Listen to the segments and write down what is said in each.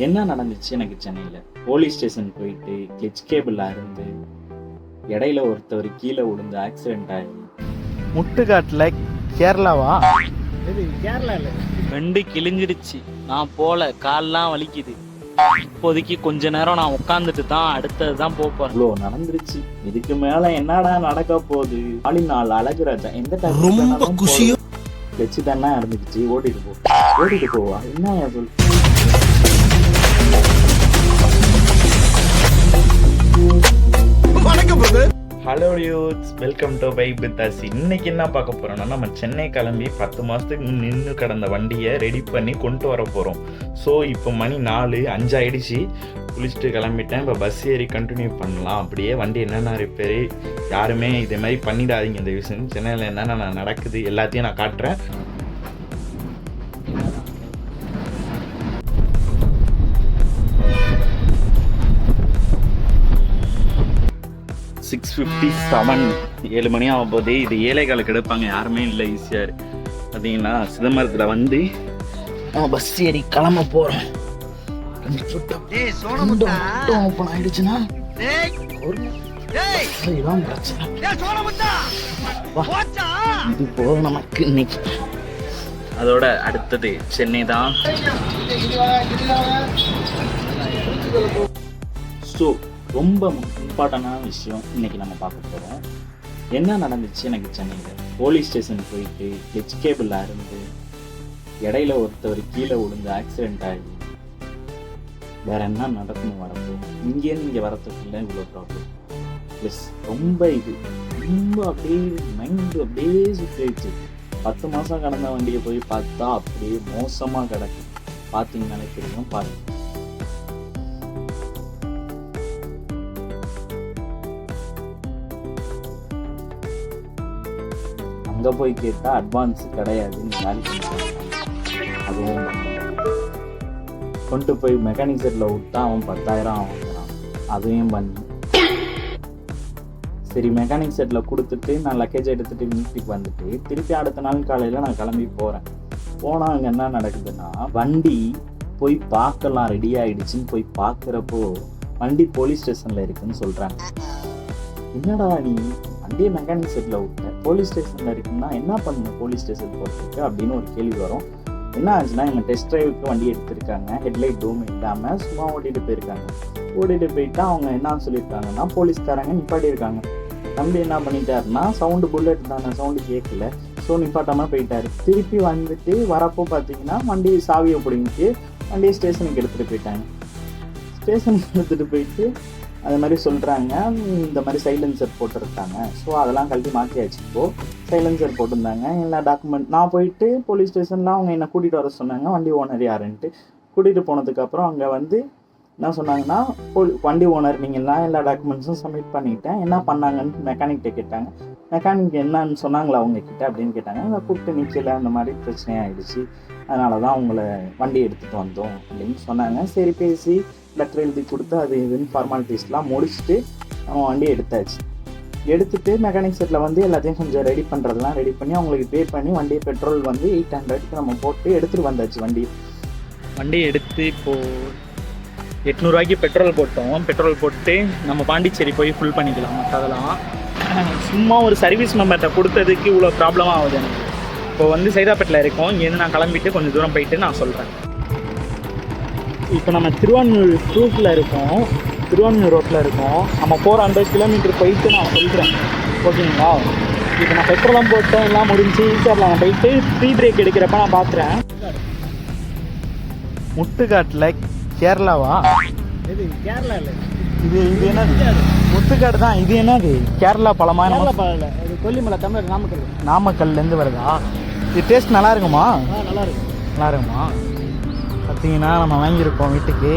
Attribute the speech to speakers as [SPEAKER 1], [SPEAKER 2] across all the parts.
[SPEAKER 1] என்ன நடந்துச்சு எனக்கு சென்னையில்? போலீஸ் ஸ்டேஷன் போயிட்டு கிளச் கேபிள் அருந்து இடையில ஒருத்தவர் கீழே விழுந்து ஆக்சிடென்ட் ஆகி
[SPEAKER 2] முட்டுக்காட்டில் கேரளாவா?
[SPEAKER 3] இது கேரளா இல்லை,
[SPEAKER 4] ரெண்டு கிழிஞ்சிடுச்சு. நான் போல, கால்லாம் வலிக்குது. இப்போதைக்கு கொஞ்ச நேரம் நான் உட்காந்துட்டு தான் அடுத்தது தான் போறேன்.
[SPEAKER 1] இவ்வளோ நடந்துருச்சு. இதுக்கு மேல என்னடா நடக்க போகுது? நாள் அழகுராஜா எந்த
[SPEAKER 2] ரொம்ப குஷியோ
[SPEAKER 1] கிளச்சு தானே இருந்துச்சு. ஓடிட்டு போவா என்ன சொல். Hello youths, welcome to vibe with us. இன்னைக்கு என்ன பார்க்க போறோம்னா, நம்ம சென்னை கிளம்பி 10 மாசத்துக்கு நின்று கடந்த வண்டியை ரெடி பண்ணி கொண்டு வர போறோம். ஸோ இப்போ மணி 4:05 ஆயிடுச்சு. குளிச்சுட்டு கிளம்பிட்டேன். இப்போ பஸ் ஏறி கண்டினியூ பண்ணலாம். அப்படியே வண்டி என்னென்ன ரிப்பேரு, யாருமே இதே மாதிரி பண்ணிடாதீங்க. இந்த விஷயம் சென்னையில் என்னென்ன நடக்குது எல்லாத்தையும் நான் காட்டுறேன். 6:57, 7 மணி ஆகும் போதே. இது 7:15 எடுப்பாங்க, யாருமே இல்லை. ஈஸியாக பார்த்தீங்கன்னா சிதம்பரத்தில் வந்து நம்ம பஸ் ஏறி கிளம்ப போகிறோம். ஓப்பன் ஆயிடுச்சுன்னா இதுதான் பிரச்சனை. இது போக நமக்கு இன்னைக்கு. அதோட அடுத்தது சென்னை தான். ஸோ ரொம்ப இம்பார்ட்டண்டான விஷயம் இன்னைக்கு நம்ம பார்க்க போகிறோம். என்ன நடந்துச்சு எனக்கு சென்னையில்? போலீஸ் ஸ்டேஷன் போயிட்டு கிளச் கேபிள் அருந்து இடையில ஒருத்தவர் கீழே விழுந்து ஆக்சிடென்ட் ஆகி வேற என்ன நடக்கணும் வரப்போ இங்கேருந்து இங்கே வரத்துக்குள்ள இவ்வளோ ப்ராப்ளம். ப்ளஸ் ரொம்ப அப்படியே மைண்டு அப்படியே சுற்றிடுச்சு. 10 மாதம் கடந்த வண்டியை போய் பார்த்தா அப்படியே மோசமாக கிடக்கு. பார்த்தீங்கன்னாலே தெரியும். பாருங்க, அங்கே போய் கேட்டால் அட்வான்ஸ் கிடையாது, நீ வேலைக்கு அதுவும் கொண்டு போய் மெக்கானிக் செட்டில் விட்டா அவன் 10,000 வாங்குறான். அதையும் பண்ணி சரி மெக்கானிக் செட்டில் கொடுத்துட்டு நான் லக்கேஜ் எடுத்துகிட்டு வீட்டுக்கு வந்துட்டு திருப்பி அடுத்த நாள் காலையில் நான் கிளம்பி போகிறேன். போனால் அங்கே என்ன நடக்குதுன்னா, வண்டி போய் பார்க்கலாம் ரெடி ஆகிடுச்சின்னு போய் பார்க்குறப்போ வண்டி போலீஸ் ஸ்டேஷனில் இருக்குதுன்னு சொல்கிறாங்க. என்னடா நீ வண்டியை மெக்கானிக் செட்டில் விட்ட, போலீஸ் ஸ்டேஷனில் இருக்குன்னா என்ன பண்ணணும் போலீஸ் ஸ்டேஷன் போகிறதுக்கு அப்படின்னு ஒரு கேள்வி வரும். என்ன ஆச்சுன்னா, இவங்க டெஸ்ட் ட்ரைவுக்கு வண்டி எடுத்திருக்காங்க. ஹெட்லைட் டூம் இல்லாமல் சும்மா ஓட்டிகிட்டு போயிருக்காங்க. ஓட்டிகிட்டு போயிட்டா அவங்க என்ன சொல்லியிருக்காங்கன்னா, போலீஸ்காரங்க நிப்பாட்டியிருக்காங்க. தம்பி என்ன பண்ணிட்டாருன்னா, சவுண்டு புல்லட் தானே, சவுண்டு கேட்கல, ஸோ நிப்பாட்டாமல் போயிட்டாரு. திருப்பி வந்துட்டு வரப்போ பார்த்தீங்கன்னா வண்டி சாவியை பிடிங்கிட்டு வண்டியை ஸ்டேஷனுக்கு எடுத்துகிட்டு போயிட்டாங்க. ஸ்டேஷனுக்கு எடுத்துகிட்டு போயிட்டு அது மாதிரி சொல்கிறாங்க, இந்த மாதிரி சைலன்சர் போட்டிருக்காங்க. ஸோ அதெல்லாம் கழட்டி மாற்றியாச்சு. இப்போது சைலன்சர் போட்டிருந்தாங்க. எல்லா டாக்குமெண்ட் நான் போயிட்டு போலீஸ் ஸ்டேஷனில் அவங்க என்னை கூட்டிகிட்டு வர சொன்னாங்க. வண்டி ஓனர் யாருன்ட்டு கூட்டிகிட்டு போனதுக்கப்புறம் அங்கே வந்து என்ன சொன்னாங்கன்னா, வண்டி ஓனர் நீங்கள்லாம் எல்லா டாக்குமெண்ட்ஸும் சப்மிட் பண்ணிட்டேன், என்ன பண்ணாங்கன்னு மெக்கானிக்கிட்ட கேட்டாங்க. மெக்கானிக் என்னன்னு சொன்னாங்களா அவங்கக்கிட்ட அப்படின்னு கேட்டாங்க. அதை கூப்பிட்டு நிற்கல, அந்த மாதிரி பிரச்சனையாகிடுச்சு, அதனால தான் அவங்கள வண்டி எடுத்துகிட்டு வந்தோம் அப்படின்னு சொன்னாங்க. சரி பேசி லெட்டர் எழுதி கொடுத்து அது இதுன்னு ஃபார்மாலிட்டிஸ்லாம் முடிச்சுட்டு நம்ம வண்டியை எடுத்தாச்சு. எடுத்துகிட்டு மெக்கானிக் செட்டில் வந்து எல்லாத்தையும் கொஞ்சம் ரெடி பண்ணுறதுலாம் ரெடி பண்ணி அவங்களுக்கு பே பண்ணி வண்டியை பெட்ரோல் வந்து 800க்கு நம்ம போட்டு எடுத்துகிட்டு வந்தாச்சு.
[SPEAKER 4] வண்டியை எடுத்து இப்போது 800 பெட்ரோல் போட்டோம். பெட்ரோல் போட்டு நம்ம பாண்டிச்சேரி போய் ஃபுல் பண்ணிக்கலாம். அதெல்லாம் சும்மா ஒரு சர்வீஸ் மெம்பர்கிட்ட கொடுத்ததுக்கு இவ்வளோ ப்ராப்ளமாக ஆகுது எனக்கு. இப்போ வந்து சைதாப்பேட்டில் இருக்கோம். இங்கேருந்து நான் கிளம்பிட்டு கொஞ்சம் தூரம் போயிட்டு நான் சொல்கிறேன். இப்போ நம்ம திருவான்மியூர் ரோட்டில் இருக்கோம். நம்ம 400 கிலோமீட்டர் போயிட்டு நான் சொல்கிறேன், ஓகேங்களா? இப்போ நான் பெட்ரோலாம் போட்டேன், எல்லாம் முடிஞ்சு ஈஸியாக நான் போயிட்டு ஃப்ரீ பிரேக் எடுக்கிறப்ப நான் பார்க்குறேன்.
[SPEAKER 2] முட்டுக்காட்டில் கேரளாவா?
[SPEAKER 3] இது கேரளா இல்லை,
[SPEAKER 2] இது என்னது? முட்டுக்காடு தான். இது என்னது? கேரளா பழமா?
[SPEAKER 3] பழம் இல்லை, இது கொல்லிமலை, தமிழ்
[SPEAKER 2] நாமக்கல்லேருந்து வருதா? இது டேஸ்ட் நல்லா இருக்குமா?
[SPEAKER 3] நல்லா இருக்குமா?
[SPEAKER 2] பார்த்தீங்கன்னா நம்ம வாங்கியிருக்கோம் வீட்டுக்கு.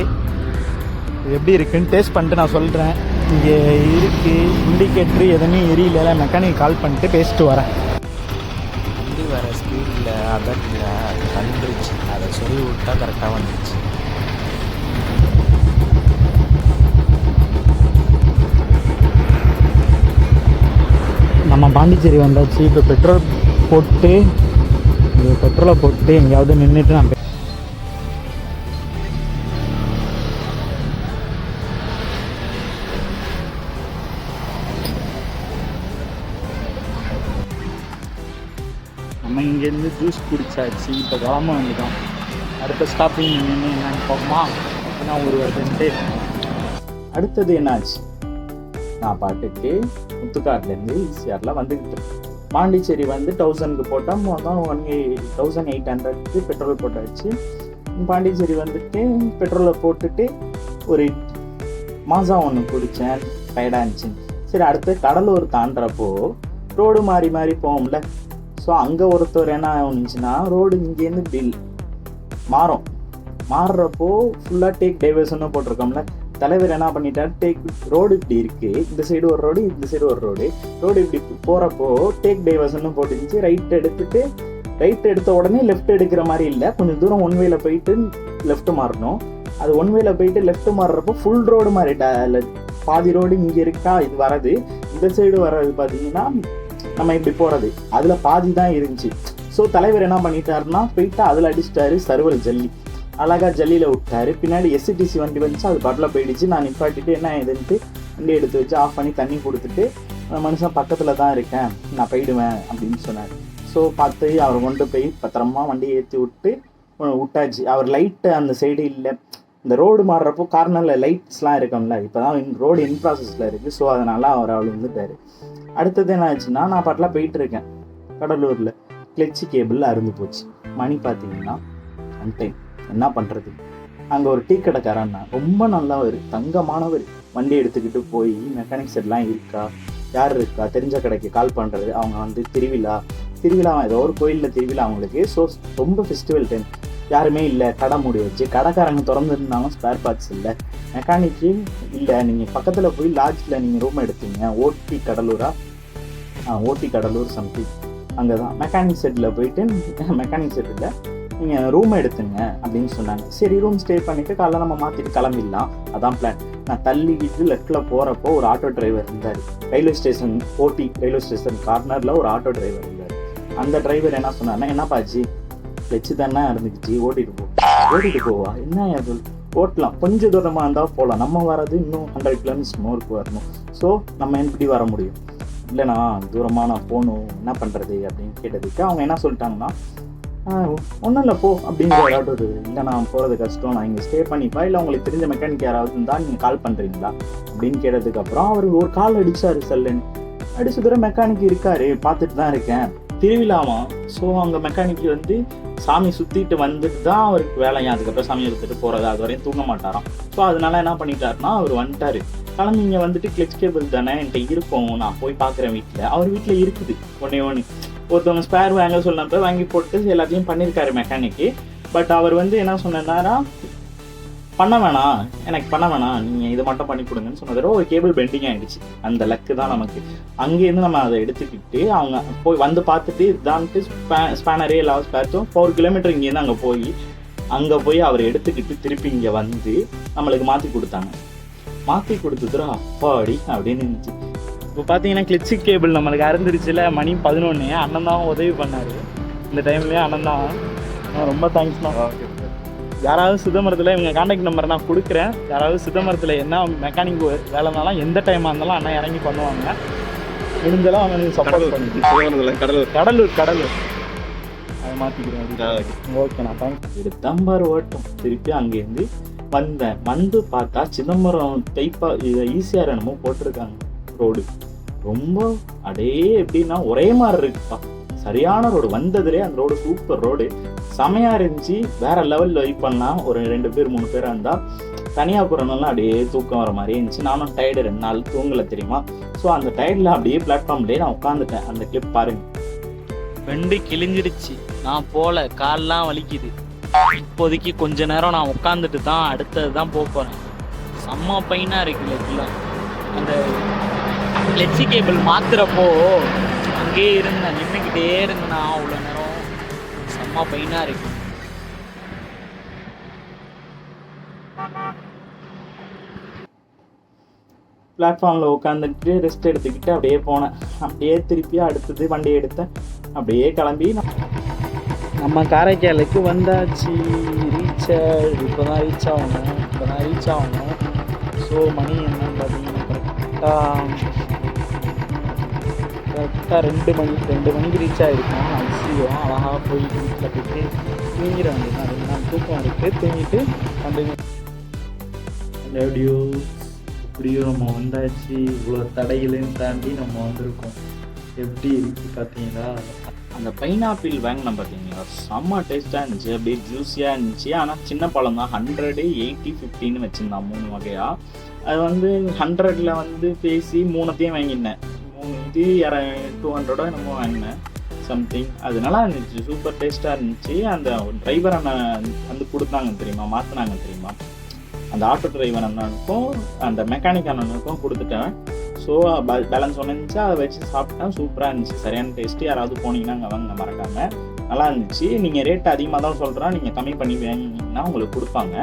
[SPEAKER 2] இது எப்படி இருக்குன்னு டேஸ்ட் பண்ணிட்டு நான் சொல்கிறேன். இங்கே இருக்குது இண்டிகேட்ரு எதுவுமே எரியல. மெக்கானிக் கால் பண்ணிட்டு பேசிட்டு வரேன்.
[SPEAKER 5] வண்டி வர ஸ்பீடில் அதட்டில் வந்துருச்சு. அதை சொல்லி விட்டா கரெக்டாக வந்துருச்சு.
[SPEAKER 2] நம்ம பாண்டிச்சேரி வந்தாச்சு. இப்போ பெட்ரோலை போட்டு எங்கேயாவது நின்றுட்டு நான்
[SPEAKER 4] இங்கேருந்து ஜூஸ் குடிச்சாச்சு. இப்போ கிளம்ப வேண்டியதான். அடுத்த ஸ்டாப்பிங் என்னன்னு பார்ப்போமா? அப்படின்னா ஒரு வருதுன்ட்டு.
[SPEAKER 1] அடுத்தது என்னாச்சு, நான் பாட்டுக்கு முத்துக்காட்லேருந்து ஈசிஆரில் வந்துக்கிட்டு பாண்டிச்சேரி வந்து 1000க்கு போட்டால் மொத்தம் 1800க்கு பெட்ரோல் போட்டாச்சு. பாண்டிச்சேரி வந்துட்டு பெட்ரோலை போட்டுட்டு ஒரு மாசா ஒன்று குடித்தேன், டயர்டாக இருந்துச்சு. சரி, அடுத்து கடலூர் தாண்டுறப்போ ரோடு மாறி மாறி போகும்ல. ஸோ அங்கே ஒருத்தர் என்ன ஆகுச்சுன்னா, ரோடு இங்கேருந்து பில் மாறுறப்போ ஃபுல்லாக டேக் டைவர்ஷன்னு போட்டிருக்கோம்ல. தலைவர் என்ன பண்ணிட்டார், ரோடு இப்படி இருக்குது, இந்த சைடு ஒரு ரோடு, இந்த சைடு ஒரு ரோடு இப்படி போகிறப்போ டேக் டைவர்ஷன்னு போட்டுருந்துச்சு. ரைட் எடுத்த உடனே லெஃப்ட் எடுக்கிற மாதிரி இல்லை, கொஞ்சம் தூரம் ஒன்வேல போயிட்டு லெஃப்ட் மாறணும். அது ஒன்வேல போயிட்டு லெஃப்ட் மாறுறப்போ ஃபுல் ரோடு மாறிட்டா, பாதி ரோடு இங்கே இருக்கா, இது வரது இந்த சைடு வர்றது பார்த்தீங்கன்னா நம்ம இப்படி போகிறது, அதில் பாதி தான் இருந்துச்சு. ஸோ தலைவர் என்ன பண்ணிட்டாருன்னா, போயிட்டு அதில் அடிச்சிட்டாரு சர்வல் ஜல்லி, அழகாக ஜல்லியில் விட்டாரு. பின்னாடி எஸ்சிடிசி வண்டி வந்துச்சு, அது பாட்டில் போயிடுச்சு. நான் நிப்பாட்டிட்டு என்ன இதுன்ட்டு வண்டி எடுத்து வச்சு ஆஃப் பண்ணி தண்ணி கொடுத்துட்டு, மனுஷன் பக்கத்தில் தான் இருக்கேன், நான் போயிடுவேன் அப்படின்னு சொன்னார். ஸோ பார்த்து அவர் கொண்டு போய் பத்திரமா வண்டியை ஏற்றி விட்டாச்சு. அவர் லைட்டு அந்த சைடு இல்லை, இந்த ரோடு மாறுறப்போ கார்னரில் லைட்ஸ்லாம் இருக்கும்ல, இப்போ தான் ரோடு இன் ப்ராசஸில் இருக்குது. ஸோ அதனால் அவர் விழுந்துட்டார். அடுத்தது என்ன ஆச்சுன்னா, நான் பாட்டில் போயிட்டுருக்கேன் கடலூரில், கிளச்சி கேபிள் அறுந்து போச்சு. மணி பார்த்தீங்கன்னா அன்டைம். என்ன பண்ணுறது, அங்கே ஒரு டீ கடைக்காரன்னா ரொம்ப நல்லவர், தங்கமானவர். வண்டி எடுத்துக்கிட்டு போய் மெக்கானிக் செட்லாம் யார் இருக்கா தெரிஞ்ச கடைக்கு கால் பண்ணுறது. அவங்க வந்து திருவிழா ஏதோ ஒரு கோயிலில் திருவிழா அவங்களுக்கு. ஸோ ரொம்ப ஃபெஸ்டிவல் டைம், யாருமே இல்லை, கடை மூடி வச்சு. கடைக்காரங்க திறந்துருந்தாலும் ஸ்பேர் பார்ட்ஸ் இல்லை, மெக்கானிக்கு இல்லை. நீங்கள் பக்கத்தில் போய் லாட்ஜில் நீங்கள் ரூம் எடுத்தீங்க, ஓடி கடலூர் சம்திங், அங்கே தான் மெக்கானிக் செட்டில் போயிட்டு மெக்கானிக் செட்டில் நீங்கள் ரூம் எடுத்துங்க அப்படின்னு சொன்னாங்க. சரி, ரூம் ஸ்டே பண்ணிவிட்டு காலைல நம்ம மாற்றிட்டு கிளம்பிடலாம், அதான் பிளான். நான் தள்ளிக்கிட்டு லெஃப்ட்டில் போகிறப்போ ஒரு ஆட்டோ டிரைவர் இருந்தார். ரயில்வே ஸ்டேஷன் கார்னரில் ஒரு ஆட்டோ டிரைவர் இருந்தார். அந்த டிரைவர் என்ன சொன்னார்னா, என்னப்பாச்சு வச்சு தானே இருந்துக்கிச்சு, ஓட்டிட்டு போவா, என்ன அது ஓட்டலாம், கொஞ்சம் தூரமாக இருந்தால் போகலாம், நம்ம வரது இன்னும் 100 கிலோமீட்டர்ஸ் மோருக்கு வரணும். ஸோ நம்ம எப்படி வர முடியும், இல்லைண்ணா தூரமாக நான் போகணும், என்ன பண்ணுறது அப்படின்னு கேட்டதுக்கு அவங்க என்ன சொல்லிட்டாங்கன்னா, ஒன்றும் இல்லை போ அப்படிங்கிற யாராவது, இல்லை நான் போகிறது கஷ்டம், நான் இங்கே ஸ்டே பண்ணிப்பா, இல்லை உங்களுக்கு தெரிஞ்ச மெக்கானிக் யாராவது இருந்தால் நீங்கள் கால் பண்ணுறீங்களா அப்படின்னு கேட்டதுக்கப்புறம் அவர் ஒரு கால் அடித்தார். செல்லுன்னு அடிச்ச தூரம் மெக்கானிக் இருக்கார், பார்த்துட்டு தான் இருக்கேன், திருவிழாமா. ஸோ அங்கே மெக்கானிக் வந்து சாமி சுற்றிட்டு வந்துட்டு தான் அவருக்கு வேலையா, அதுக்கப்புறம் சாமி எடுத்துகிட்டு போகிறது, அது வரையும் தூங்க மாட்டாராம். ஸோ அதனால என்ன பண்ணிட்டாருன்னா, அவர் வந்துட்டார், கிளம்பி இங்கே வந்துட்டு கிளச் கேபிள் தானே என்கிட்ட இருக்கும், நான் போய் பார்க்குறேன் வீட்டில். அவர் வீட்டில் இருக்குது ஒன்று ஒருத்தவங்க ஸ்பேர் வாங்க சொன்னப்போ வாங்கி போட்டு எல்லாத்தையும் பண்ணியிருக்காரு மெக்கானிக்கு. பட் அவர் வந்து என்ன சொன்னாரா, எனக்கு பண்ண வேணாம், நீங்கள் இதை மட்டும் பண்ணி கொடுங்கன்னு சொன்னதோட ஒரு கேபிள் பெண்டிங் ஆகிடுச்சு. அந்த லக்கு தான் நமக்கு. அங்கேருந்து நம்ம அதை எடுத்துக்கிட்டு அவங்க போய் வந்து பார்த்துட்டு இதான்ட்டு ஸ்பேனரே எல்லாரும் ஸ்பேர்ஸும் 4 கிலோமீட்டர் இங்கேருந்து அங்கே போய் அவர் எடுத்துக்கிட்டு திருப்பி இங்கே வந்து நம்மளுக்கு மாற்றி கொடுத்தாங்க. மாற்றி கொடுத்துதுரா அப்பாடி அப்படின்னு இருந்துச்சு.
[SPEAKER 4] இப்போ பார்த்தீங்கன்னா கிளச்சி கேபிள் நம்மளுக்கு அறந்துருச்சுல, மணி 11. அண்ணன் தான் உதவி பண்ணார் இந்த டைம்லேயே. அண்ணன் தான், ரொம்ப தேங்க்ஸ்ண்ணா. யாராவது சிதம்பரத்தில் இவங்க கான்டாக்ட் நம்பர் நான் கொடுக்குறேன், யாராவது சிதம்பரத்தில் என்ன மெக்கானிக் வேலைனாலும் எந்த டைமாக இருந்தாலும் அண்ணா இறங்கி பண்ணுவாங்க. முடிஞ்செல்லாம் அவனுக்கு சப்போர்ட் பண்ணி கடலூர் அதை மாற்றிக்கிறேன். ஓகேண்ணா, தேங்க்ஸ்.
[SPEAKER 1] எடுத்தாம்பார் ஓட்டம். திருப்பி அங்கேருந்து வந்து பார்த்தா சிதம்பரம் ஈஸியாக என்னமோ போட்டிருக்காங்க ரோடு. ரொம்ப எப்படின்னா ஒரே மாதிரி இருக்குப்பா, சரியான ரோடு. வந்ததுலேயே அந்த ரோடு சூப்பர் ரோடு, செமையாக இருந்துச்சு. வேற லெவலில் வெயிட் பண்ணலாம். ஒரு 2 பேர் 3 பேர் இருந்தால் தனியாக போகிறனால அப்படியே தூக்கம் வர மாதிரி இருந்துச்சு. நானும் டயர்டு, 2 நாள் தூங்கலை தெரியுமா. ஸோ அந்த டயர்டில் அப்படியே பிளாட்ஃபார்ம்லேயே நான் உட்காந்துட்டேன். அந்த கிளிப் பாருங்க.
[SPEAKER 5] வெண்டு கிழிஞ்சிடுச்சு, நான் போல, கால்லாம் வலிக்குது. இப்போதைக்கு கொஞ்ச நேரம் நான் உட்காந்துட்டு தான் அடுத்தது தான் போகிறேன். செம்ம பையனாக இருக்குல்ல ஃபுல்லாக. அந்த கிளச்சி கேபிள் மாத்துறப்போ அங்கேயே இருந்தேன், நின்றுக்கிட்டே இருந்தேன்னா அவ்வளோ நேரம். செம்ம பையனாக இருக்கு.
[SPEAKER 1] பிளாட்ஃபார்மில் உட்காந்துட்டு ரெஸ்ட் எடுத்துக்கிட்டு அப்படியே போனேன். அப்படியே திருப்பி அடுத்தது வண்டியை எடுத்தேன், அப்படியே கிளம்பி
[SPEAKER 4] நம்ம காரைக்காலுக்கு வந்தாச்சு. இப்போ தான் ரீச் ஆகணும். ஸோ மணி என்னன்னு பார்த்தீங்கன்னா கரெக்டாக கரெக்டாக 2 மணிக்கு ரீச் ஆகிருக்கோம். அவசியம் அழகாக போய் வீட்டில் போயிட்டு தூங்கிட வேண்டியதான். 2 நாள் தூக்கம் இருக்குது, தூங்கிட்டு கண்டினியூ.
[SPEAKER 1] எப்படியோ இப்படியோ நம்ம வந்தாச்சு. இவ்வளோ தடைகளையும் தாண்டி நம்ம வந்திருக்கோம். எப்படி இருக்கு பார்த்தீங்களா? அந்த பைனாப்பிள் வாங்கினோம் பார்த்தீங்களா, செம்ம டேஸ்ட்டாக இருந்துச்சு, அப்படியே ஜூஸியாக இருந்துச்சு. ஆனால் சின்ன பழம் தான். 100, 80, 50 வச்சுருந்தான் 3 வகையாக. அது வந்து 100ல் வந்து பேசி 3த்தையும் வாங்கினேன். 3 இது 200 என்னமோ வாங்கினேன் சம்திங். அது நல்லா இருந்துச்சு, சூப்பர் டேஸ்ட்டாக இருந்துச்சு. அந்த டிரைவர் அண்ணன் வந்து கொடுத்தாங்க தெரியுமா, மாற்றினாங்க தெரியுமா, அந்த ஆட்டோ டிரைவர் அண்ணனுக்கும் அந்த மெக்கானிக் அண்ணனுக்கும் கொடுத்துட்டேன். ஸோ பேலன்ஸ் ஒன்று இருந்துச்சு, அதை வச்சு சாப்பிட்டேன். சூப்பராக இருந்துச்சு, சரியான டேஸ்ட்டு. யாராவது போனீங்கன்னா அங்கே வாங்க மறக்காமல், நல்லா இருந்துச்சு. நீங்கள் ரேட் அதிகமாக தான் சொல்கிறேன், நீங்கள் கம்மி பண்ணி வாங்கினீங்கன்னா உங்களுக்கு கொடுப்பாங்க.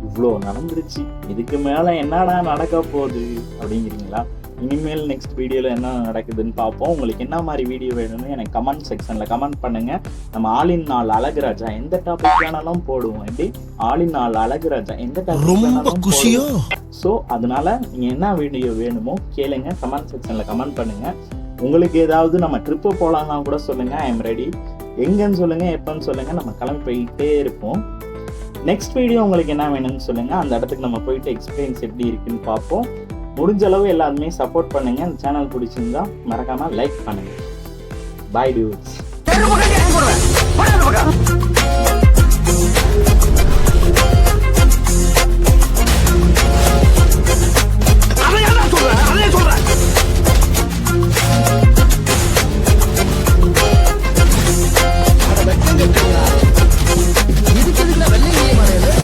[SPEAKER 1] இவ்வளோ நடந்துருச்சு, இதுக்கு மேலே என்னடா நடக்க போகுது அப்படிங்கிறீங்களா? இனிமேல் நெக்ஸ்ட் வீடியோவில் என்ன நடக்குதுன்னு பார்ப்போம். உங்களுக்கு என்ன மாதிரி வீடியோ வேணும்னு எனக்கு கமெண்ட் செக்ஷனில் கமெண்ட் பண்ணுங்கள். நம்ம ஆலின் நாள் அழகுராஜா எந்த டாபிக் வேணாலும் போடுவோம். எப்படி ஆலின் நாள் அழகுராஜா எந்த டாபிக் வேணாலும் போடுவோம். ஸோ அதனால நீங்கள் என்ன வீடியோ வேணுமோ கேளுங்க, கமெண்ட் செக்ஷனில் கமெண்ட் பண்ணுங்கள். உங்களுக்கு ஏதாவது நம்ம ட்ரிப்பு போகலான்னா கூட சொல்லுங்கள், ஐ எம் ரெடி. எங்கன்னு சொல்லுங்கள், எப்போன்னு சொல்லுங்கள், நம்ம கிளம்பி போயிட்டே இருப்போம். நெக்ஸ்ட் வீடியோ உங்களுக்கு என்ன வேணும்னு சொல்லுங்கள், அந்த இடத்துக்கு நம்ம போயிட்டு எக்ஸ்பீரியன்ஸ் எப்படி இருக்குன்னு பார்ப்போம். முடிஞ்ச அளவு எல்லாருமே சப்போர்ட் பண்ணுங்கள். அந்த சேனல் பிடிச்சிருந்தா மறக்காமல் லைக் பண்ணுங்கள். பாய் டியூட்ஸ்.